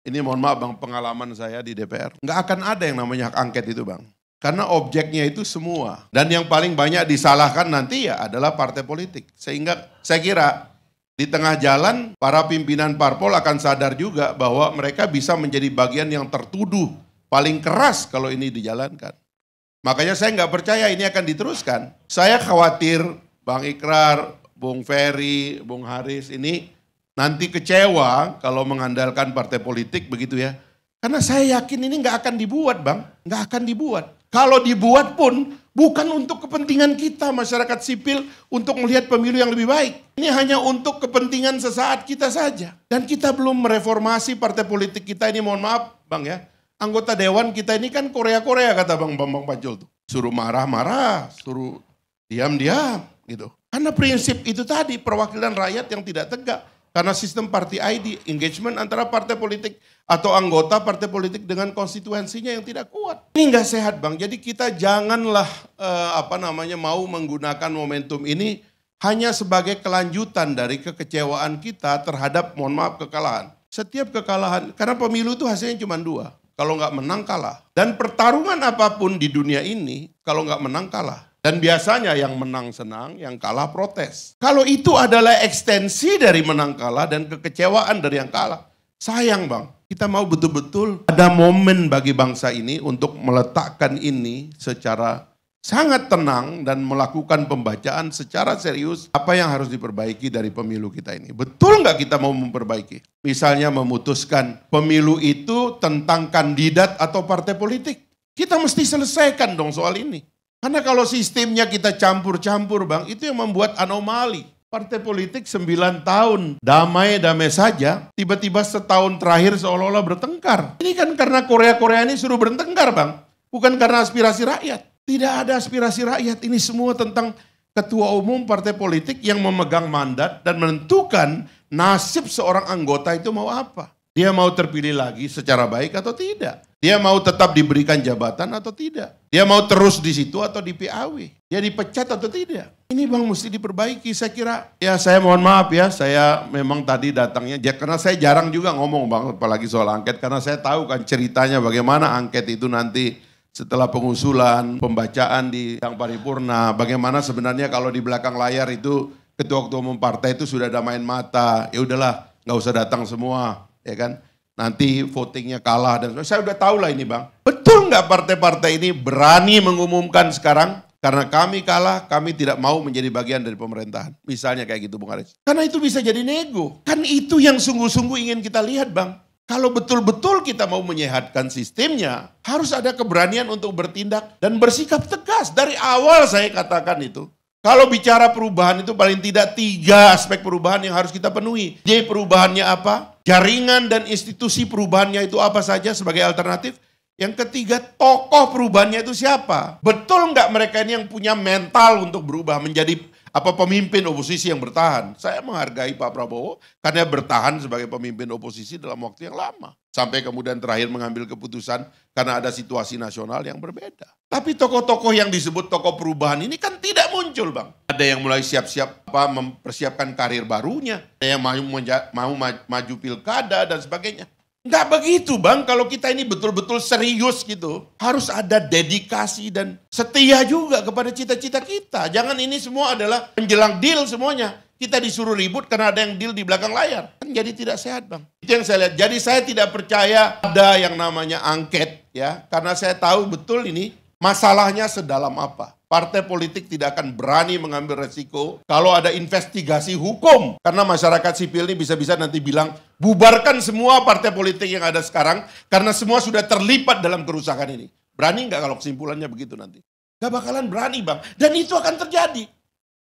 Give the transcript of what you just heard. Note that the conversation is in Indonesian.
Ini mohon maaf Bang, pengalaman saya di DPR. Nggak akan ada yang namanya hak angket itu Bang. Karena objeknya itu semua. Dan yang paling banyak disalahkan nanti ya adalah partai politik. Sehingga saya kira di tengah jalan para pimpinan parpol akan sadar juga bahwa mereka bisa menjadi bagian yang tertuduh paling keras kalau ini dijalankan. Makanya saya nggak percaya ini akan diteruskan. Saya khawatir Bang Ikrar, Bung Ferry, Bung Haris ini nanti kecewa kalau mengandalkan partai politik begitu ya. Karena saya yakin ini nggak akan dibuat Bang, nggak akan dibuat. Kalau dibuat pun bukan untuk kepentingan kita masyarakat sipil untuk melihat pemilu yang lebih baik. Ini hanya untuk kepentingan sesaat kita saja. Dan kita belum mereformasi partai politik kita ini, mohon maaf Bang ya. Anggota dewan kita ini kan Korea-Korea kata Bang Bambang Pacul tuh. Suruh marah-marah, suruh diam-diam gitu. Karena prinsip itu tadi perwakilan rakyat yang tidak tegak. Karena sistem party ID, engagement antara partai politik atau anggota partai politik dengan konstituensinya yang tidak kuat. Ini nggak sehat Bang, jadi kita janganlah mau menggunakan momentum ini hanya sebagai kelanjutan dari kekecewaan kita terhadap, mohon maaf, kekalahan. Setiap kekalahan, karena pemilu itu hasilnya cuma dua, kalau nggak menang kalah. Dan pertarungan apapun di dunia ini, kalau nggak menang kalah. Dan biasanya yang menang senang, yang kalah protes. Kalau itu adalah ekstensi dari menang kalah dan kekecewaan dari yang kalah. Sayang Bang, kita mau betul-betul ada momen bagi bangsa ini untuk meletakkan ini secara sangat tenang dan melakukan pembacaan secara serius apa yang harus diperbaiki dari pemilu kita ini. Betul nggak kita mau memperbaiki? Misalnya memutuskan pemilu itu tentang kandidat atau partai politik. Kita mesti selesaikan dong soal ini. Karena kalau sistemnya kita campur-campur Bang, itu yang membuat anomali. Partai politik 9 tahun damai-damai saja, tiba-tiba setahun terakhir seolah-olah bertengkar. Ini kan karena Korea-Korea ini suruh bertengkar Bang, bukan karena aspirasi rakyat. Tidak ada aspirasi rakyat, ini semua tentang ketua umum partai politik yang memegang mandat dan menentukan nasib seorang anggota itu mau apa. Dia mau terpilih lagi secara baik atau tidak. Dia mau tetap diberikan jabatan atau tidak. Dia mau terus di situ atau di PAW. Dia dipecat atau tidak. Ini Bang mesti diperbaiki. Saya kira, ya saya mohon maaf ya, saya memang tadi datangnya, karena saya jarang juga ngomong Bang, apalagi soal angket. Karena saya tahu kan ceritanya bagaimana angket itu nanti setelah pengusulan, pembacaan di sidang paripurna. Bagaimana sebenarnya kalau di belakang layar itu ketua-ketua umum partai itu sudah ada main mata. Ya udahlah, nggak usah datang semua. Ya kan, nanti votingnya kalah dan saya udah tahu lah ini Bang. Betul nggak partai-partai ini berani mengumumkan sekarang karena kami kalah, kami tidak mau menjadi bagian dari pemerintahan. Misalnya kayak gitu Bung Haris. Karena itu bisa jadi nego. Kan itu yang sungguh-sungguh ingin kita lihat Bang. Kalau betul-betul kita mau menyehatkan sistemnya, harus ada keberanian untuk bertindak dan bersikap tegas. Dari awal saya katakan itu. Kalau bicara perubahan itu paling tidak 3 aspek perubahan yang harus kita penuhi. Jadi perubahannya apa? Jaringan dan institusi perubahannya itu apa saja sebagai alternatif. Yang ketiga, tokoh perubahannya itu siapa? Betul nggak mereka ini yang punya mental untuk berubah menjadi pemimpin oposisi yang bertahan? Saya menghargai Pak Prabowo karena bertahan sebagai pemimpin oposisi dalam waktu yang lama. Sampai kemudian terakhir mengambil keputusan karena ada situasi nasional yang berbeda. Tapi tokoh-tokoh yang disebut tokoh perubahan ini kan tidak muncul Bang. Ada yang mulai siap-siap mempersiapkan karir barunya. Ada yang mau maju pilkada dan sebagainya. Enggak begitu Bang, kalau kita ini betul-betul serius gitu. Harus ada dedikasi dan setia juga kepada cita-cita kita. Jangan ini semua adalah menjelang deal semuanya. Kita disuruh ribut karena ada yang deal di belakang layar. Kan jadi tidak sehat Bang. Itu yang saya lihat. Jadi saya tidak percaya ada yang namanya angket ya. Karena saya tahu betul ini masalahnya sedalam apa. Partai politik tidak akan berani mengambil resiko kalau ada investigasi hukum. Karena masyarakat sipil ini bisa-bisa nanti bilang bubarkan semua partai politik yang ada sekarang. Karena semua sudah terlibat dalam kerusakan ini. Berani nggak kalau kesimpulannya begitu nanti? Gak bakalan berani Bang. Dan itu akan terjadi.